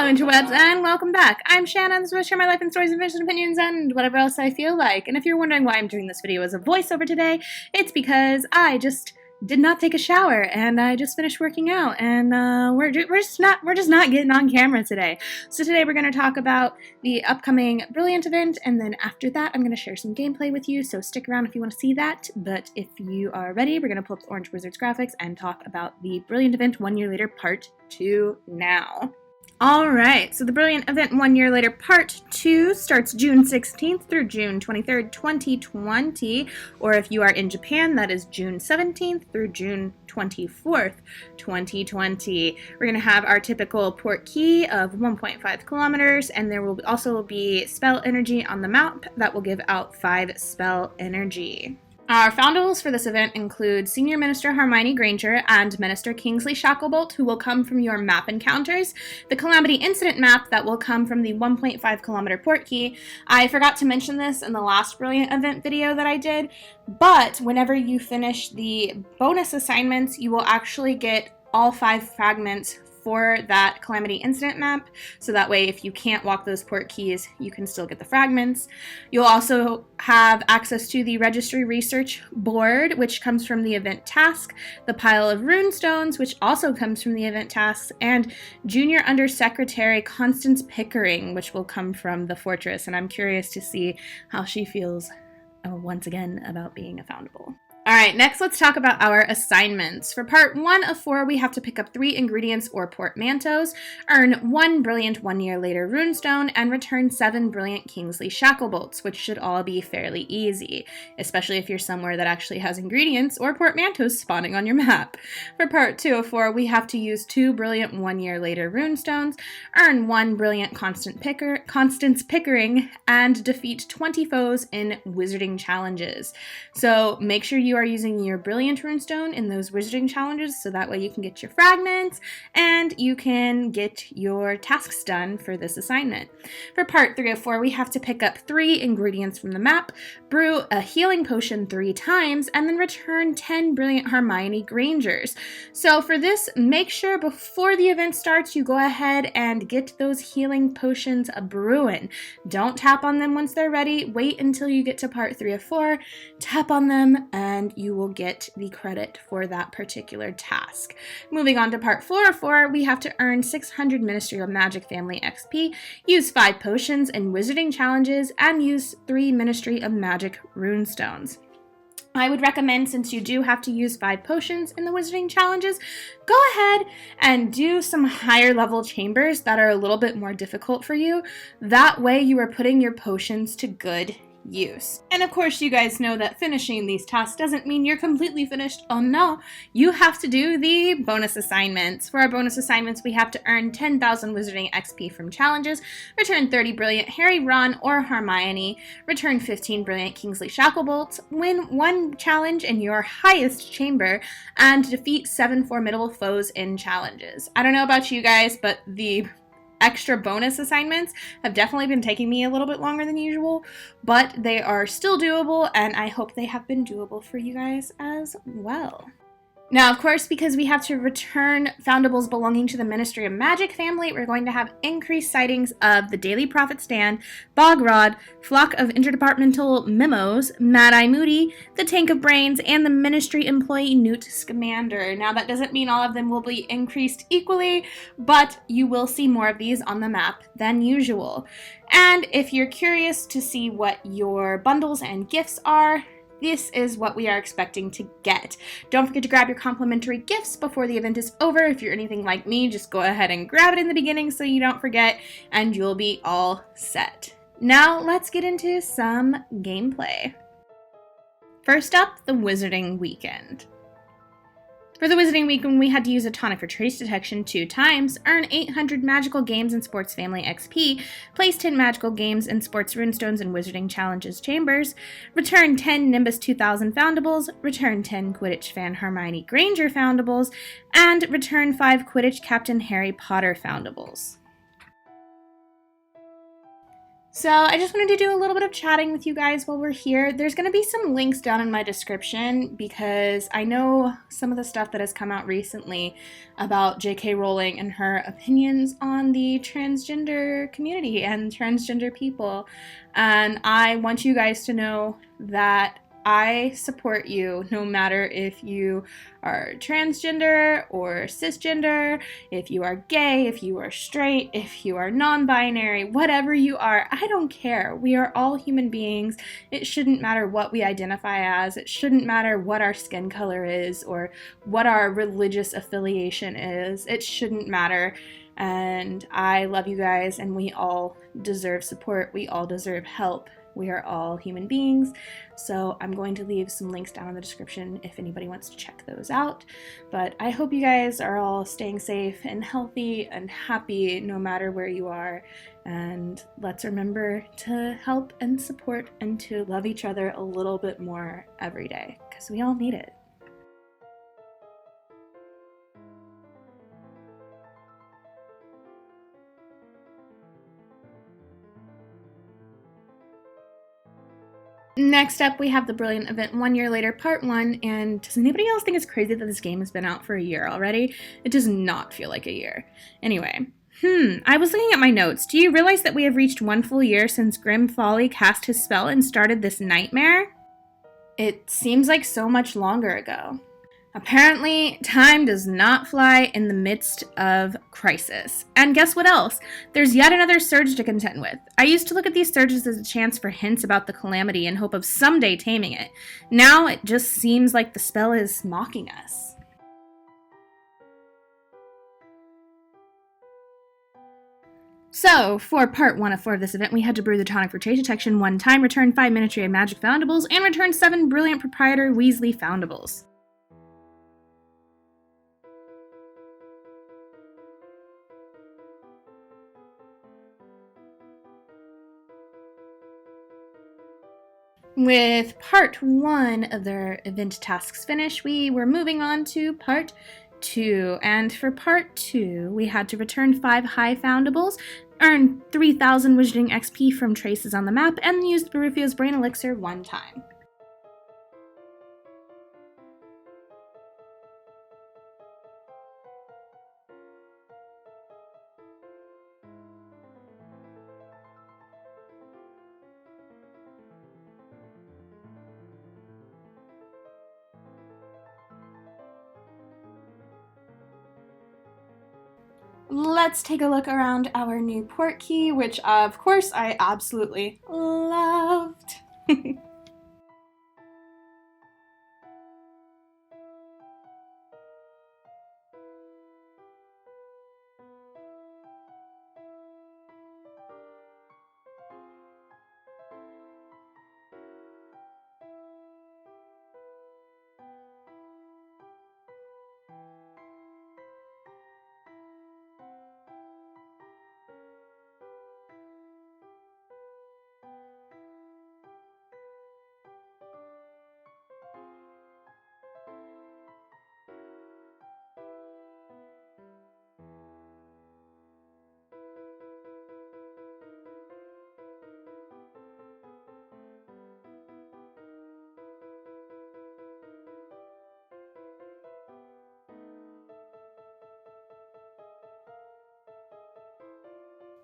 Hello, interwebs, and welcome back. I'm Shana, and this is where I share my life and stories, adventures, opinions, and whatever else I feel like. And if you're wondering why I'm doing this video as a voiceover today, it's because I just did not take a shower, and I just finished working out, and we're just not getting on camera today. So today we're going to talk about the upcoming Brilliant event, and then after that I'm going to share some gameplay with you, so stick around if you want to see that. But if you are ready, we're going to pull up the Orange Wizards graphics and talk about the Brilliant event 1 year later part 2 now. Alright, so the Brilliant event 1 year later part 2 starts June 16th through June 23rd, 2020, or if you are in Japan, that is June 17th through June 24th, 2020. We're going to have our typical port key of 1.5 kilometers, and there will also be spell energy on the map that will give out 5 spell energy. Our foundables for this event include Senior Minister Hermione Granger and Minister Kingsley Shacklebolt, who will come from your map encounters, the Calamity Incident map that will come from the 1.5 kilometer port key. I forgot to mention this in the last Brilliant event video that I did, but whenever you finish the bonus assignments, you will actually get all 5 fragments for that Calamity Incident map, so that way if you can't walk those port keys, you can still get the fragments. You'll also have access to the Registry Research Board, which comes from the event task, the Pile of Runestones, which also comes from the event tasks, and Junior Undersecretary Constance Pickering, which will come from the Fortress, and I'm curious to see how she feels once again about being a foundable. Alright, next let's talk about our assignments. For part 1 of 4, we have to pick up 3 ingredients or portmanteaus, earn 1 brilliant 1 year later runestone, and return 7 brilliant Kingsley Shacklebolts, which should all be fairly easy, especially if you're somewhere that actually has ingredients or portmanteaus spawning on your map. For part 2 of 4, we have to use 2 brilliant 1 year later runestones, earn 1 brilliant Constance Pickering, and defeat 20 foes in wizarding challenges. So make sure you are using your brilliant runestone in those wizarding challenges, so that way you can get your fragments and you can get your tasks done for this assignment. For part 3 of 4, we have to pick up 3 ingredients from the map, brew a healing potion 3 times, and then return 10 brilliant Hermione Grangers. So for this, make sure before the event starts you go ahead and get those healing potions brewing. Don't tap on them once they're ready. Wait until you get to part 3 of 4, tap on them, and you will get the credit for that particular task. Moving on to part 4 of 4, we have to earn 600 Ministry of Magic Family XP, use 5 potions in wizarding challenges, and use 3 Ministry of Magic runestones. I would recommend, since you do have to use 5 potions in the wizarding challenges, go ahead and do some higher level chambers that are a little bit more difficult for you. That way you are putting your potions to good use. And of course, you guys know that finishing these tasks doesn't mean you're completely finished. Oh no, you have to do the bonus assignments. For our bonus assignments, we have to earn 10,000 wizarding XP from challenges, return 30 brilliant Harry, Ron, or Hermione, return 15 brilliant Kingsley Shacklebolts, win 1 challenge in your highest chamber, and defeat 7 formidable foes in challenges. I don't know about you guys, but the extra bonus assignments have definitely been taking me a little bit longer than usual, but they are still doable, and I hope they have been doable for you guys as well. Now, of course, because we have to return foundables belonging to the Ministry of Magic family, we're going to have increased sightings of the Daily Prophet Stand, Bogrod, Flock of Interdepartmental Memos, Mad Eye Moody, the Tank of Brains, and the Ministry employee Newt Scamander. Now, that doesn't mean all of them will be increased equally, but you will see more of these on the map than usual. And if you're curious to see what your bundles and gifts are, this is what we are expecting to get. Don't forget to grab your complimentary gifts before the event is over. If you're anything like me, just go ahead and grab it in the beginning so you don't forget, and you'll be all set. Now let's get into some gameplay. First up, the Wizarding Weekend. For the Wizarding Weekend, we had to use a tonic for trace detection 2 times, earn 800 Magical Games and Sports Family XP, place 10 Magical Games and Sports Runestones in Wizarding Challenges Chambers, return 10 Nimbus 2000 Foundables, return 10 Quidditch Fan Hermione Granger Foundables, and return 5 Quidditch Captain Harry Potter Foundables. So I just wanted to do a little bit of chatting with you guys while we're here. There's going to be some links down in my description because I know some of the stuff that has come out recently about J.K. Rowling and her opinions on the transgender community and transgender people. And I want you guys to know that I support you no matter if you are transgender or cisgender, if you are gay, if you are straight, if you are non-binary, whatever you are, I don't care. We are all human beings. It shouldn't matter what we identify as. It shouldn't matter what our skin color is or what our religious affiliation is. It shouldn't matter. And I love you guys, and we all deserve support. We all deserve help. We are all human beings, so I'm going to leave some links down in the description if anybody wants to check those out. But I hope you guys are all staying safe and healthy and happy no matter where you are. And let's remember to help and support and to love each other a little bit more every day, because we all need it. Next up, we have the Brilliant Event 1 Year Later Part 1, and does anybody else think it's crazy that this game has been out for a year already? It does not feel like a year. Anyway, I was looking at my notes. Do you realize that we have reached 1 full year since Grim Folly cast his spell and started this nightmare? It seems like so much longer ago. Apparently, time does not fly in the midst of crisis. And guess what else? There's yet another surge to contend with. I used to look at these surges as a chance for hints about the calamity in hope of someday taming it. Now it just seems like the spell is mocking us. So, for part 1 of 4 of this event, we had to brew the tonic for trade detection 1 time, return 5 Ministry of Magic foundables, and return 7 Brilliant Proprietor Weasley foundables. With part 1 of their event tasks finished, we were moving on to part 2. And for part 2, we had to return 5 high foundables, earn 3,000 Wizarding XP from traces on the map, and use the Barufio's Brain Elixir 1 time. Let's take a look around our new port key, which of course I absolutely loved.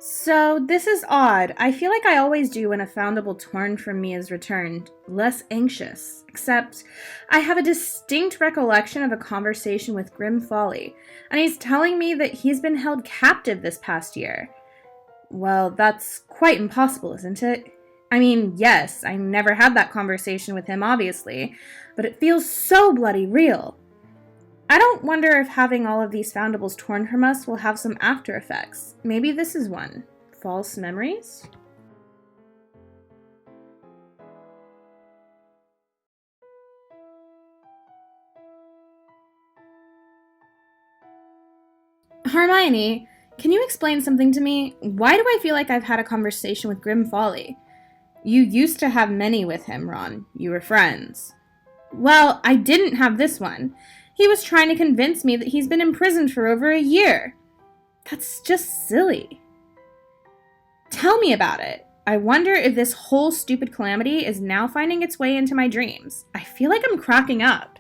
So, this is odd. I feel like I always do when a foundable torn from me is returned. Less anxious. Except, I have a distinct recollection of a conversation with Grim Folly, and he's telling me that he's been held captive this past year. Well, that's quite impossible, isn't it? I mean, yes, I never had that conversation with him, obviously, but it feels so bloody real. I don't wonder if having all of these foundables torn from us will have some after effects. Maybe this is one. False memories? Hermione, can you explain something to me? Why do I feel like I've had a conversation with Grim Folly? You used to have many with him, Ron. You were friends. Well, I didn't have this one. He was trying to convince me that he's been imprisoned for over a year. That's just silly. Tell me about it. I wonder if this whole stupid calamity is now finding its way into my dreams. I feel like I'm cracking up.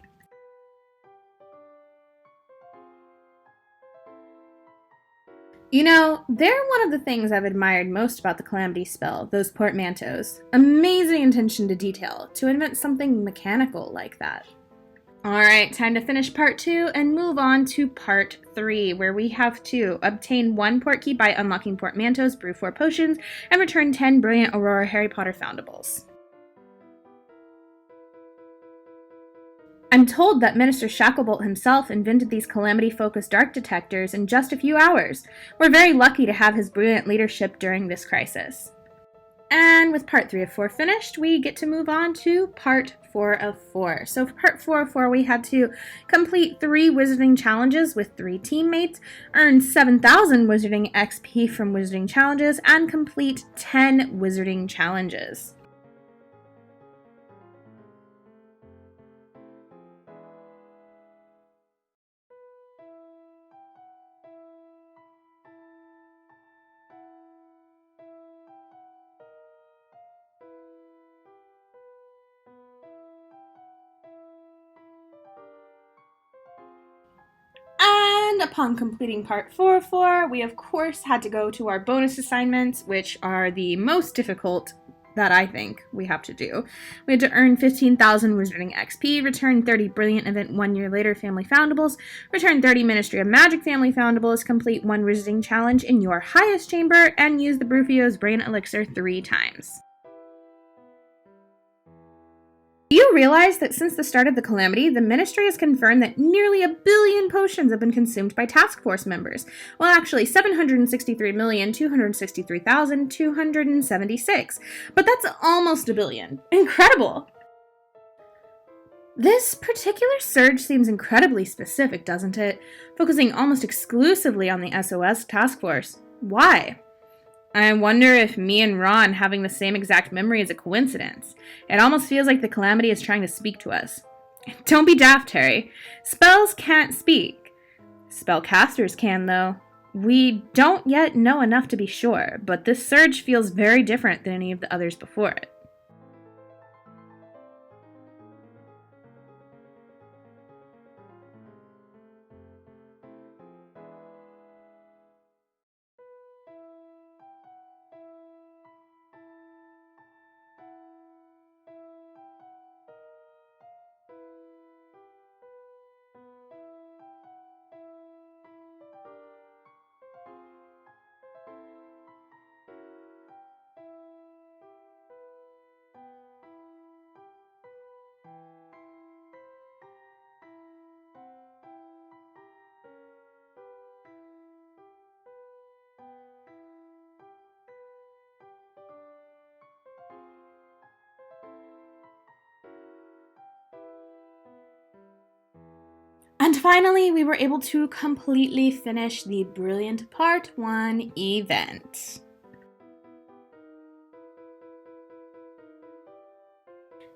You know, they're one of the things I've admired most about the Calamity spell, those portmanteaus. Amazing attention to detail to invent something mechanical like that. Alright, time to finish part 2 and move on to part 3, where we have to obtain 1 port key by unlocking portmanteaus, brew 4 potions, and return 10 brilliant Aurora Harry Potter foundables. I'm told that Minister Shacklebolt himself invented these calamity-focused dark detectors in just a few hours. We're very lucky to have his brilliant leadership during this crisis. And with part 3 of 4 finished, we get to move on to part 4 of 4. So for part 4 of 4, we had to complete 3 wizarding challenges with 3 teammates, earn 7,000 wizarding XP from wizarding challenges, and complete 10 wizarding challenges. And upon completing part 4 of 4, we of course had to go to our bonus assignments, which are the most difficult that I think we have to do. We had to earn 15,000 Wizarding XP, return 30 Brilliant Event 1 year later Family Foundables, return 30 Ministry of Magic Family Foundables, complete 1 Wizarding Challenge in your highest chamber, and use the Brufio's Brain Elixir 3 times. Do you realize that since the start of the calamity, the Ministry has confirmed that nearly 1 billion potions have been consumed by task force members? Well, actually, 763,263,276. But that's almost 1 billion. Incredible! This particular surge seems incredibly specific, doesn't it? Focusing almost exclusively on the SOS task force. Why? I wonder if me and Ron having the same exact memory is a coincidence. It almost feels like the calamity is trying to speak to us. Don't be daft, Harry. Spells can't speak. Spellcasters can, though. We don't yet know enough to be sure, but this surge feels very different than any of the others before it. And finally, we were able to completely finish the Brilliant Part 1 event.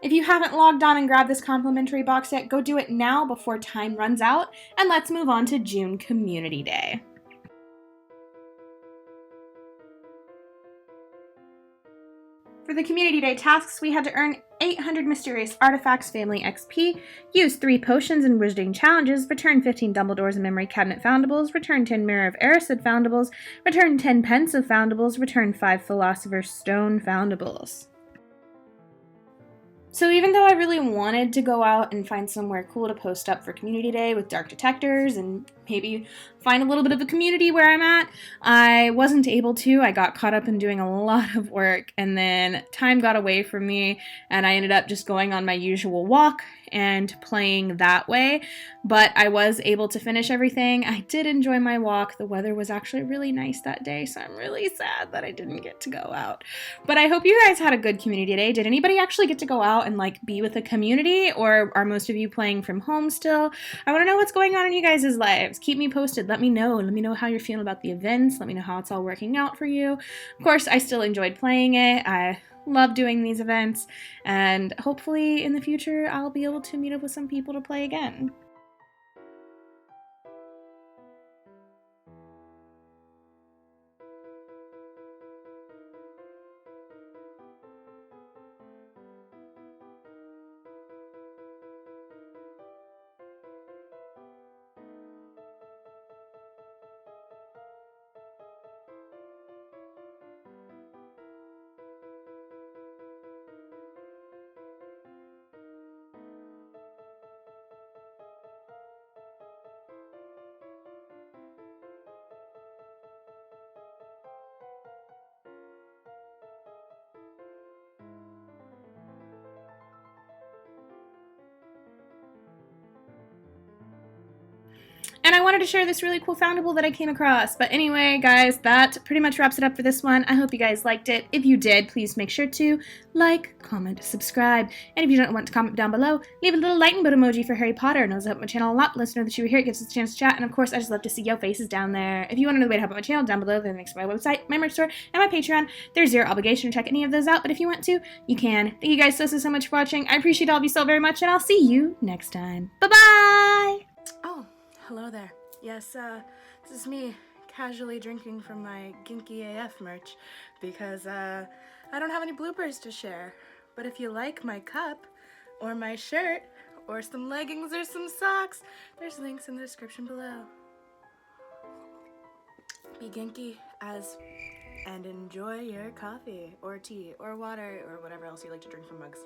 If you haven't logged on and grabbed this complimentary box yet, go do it now before time runs out, and let's move on to June Community Day. For the Community Day tasks, we had to earn 800 Mysterious Artifacts Family XP, use 3 potions and wizarding challenges, return 15 Dumbledore's and Memory Cabinet Foundables, return 10 Mirror of Erised Foundables, return 10 Pensive Foundables, return 5 Philosopher's Stone Foundables. So even though I really wanted to go out and find somewhere cool to post up for Community Day with dark detectors and maybe find a little bit of a community where I'm at, I wasn't able to. I got caught up in doing a lot of work, and then time got away from me, and I ended up just going on my usual walk and playing that way. But I was able to finish everything. I did enjoy my walk. The weather was actually really nice that day, so I'm really sad that I didn't get to go out. But I hope you guys had a good Community Day. Did anybody actually get to go out and be with a community, or are most of you playing from home still? I want to know what's going on in you guys' lives. Keep me posted. Let me know. Let me know how you're feeling about the events. Let me know how it's all working out for you. Of course, I still enjoyed playing it. I love doing these events, and hopefully in the future I'll be able to meet up with some people to play again. and I wanted to share this really cool foundable that I came across. But anyway, guys, that pretty much wraps it up for this one. I hope you guys liked it. If you did, please make sure to like, comment, subscribe. And if you don't want to comment down below, leave a little lightning bolt emoji for Harry Potter. It knows help my channel a lot. Let us know that you were here. It gives us a chance to chat. And of course, I just love to see your faces down there. If you want to know the way to help out my channel, down below, there are links to my website, my merch store, and my Patreon. There's zero obligation to check any of those out, but if you want to, you can. Thank you guys so much for watching. I appreciate all of you so very much, and I'll see you next time. Bye-bye! Oh, hello there. Yes, this is me casually drinking from my Ginky AF merch because, I don't have any bloopers to share. But if you like my cup, or my shirt, or some leggings, or some socks, there's links in the description below. Be Ginky and enjoy your coffee, or tea, or water, or whatever else you like to drink from mugs.